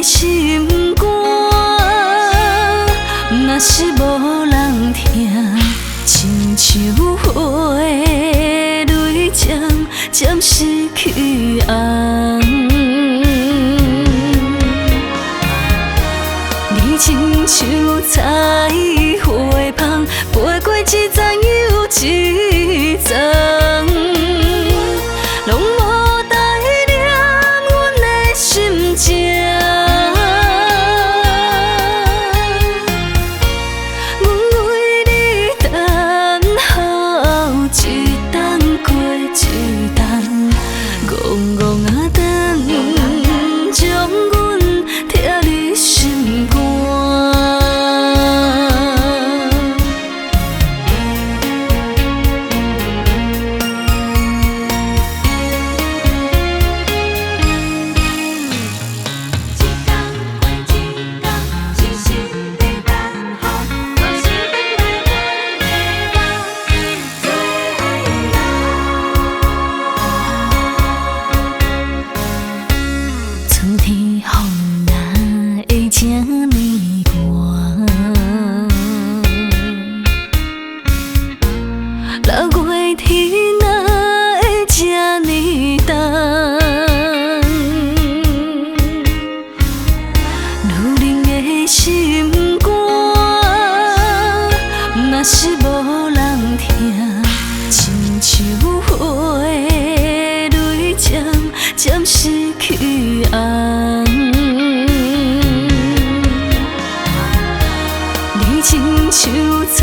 心肝，若是无人听，亲像花的蕊渐渐失去红。你亲像彩花香，飞过一层又一层，拢无带领阮的心情。阮为你等候一冬过一冬，戆戆啊等，将阮贴你心肝。春天风若会这呢寒，六月天若会这呢重，女人的心肝，若是无人听，亲像花的蕊渐渐失去红。你亲像彩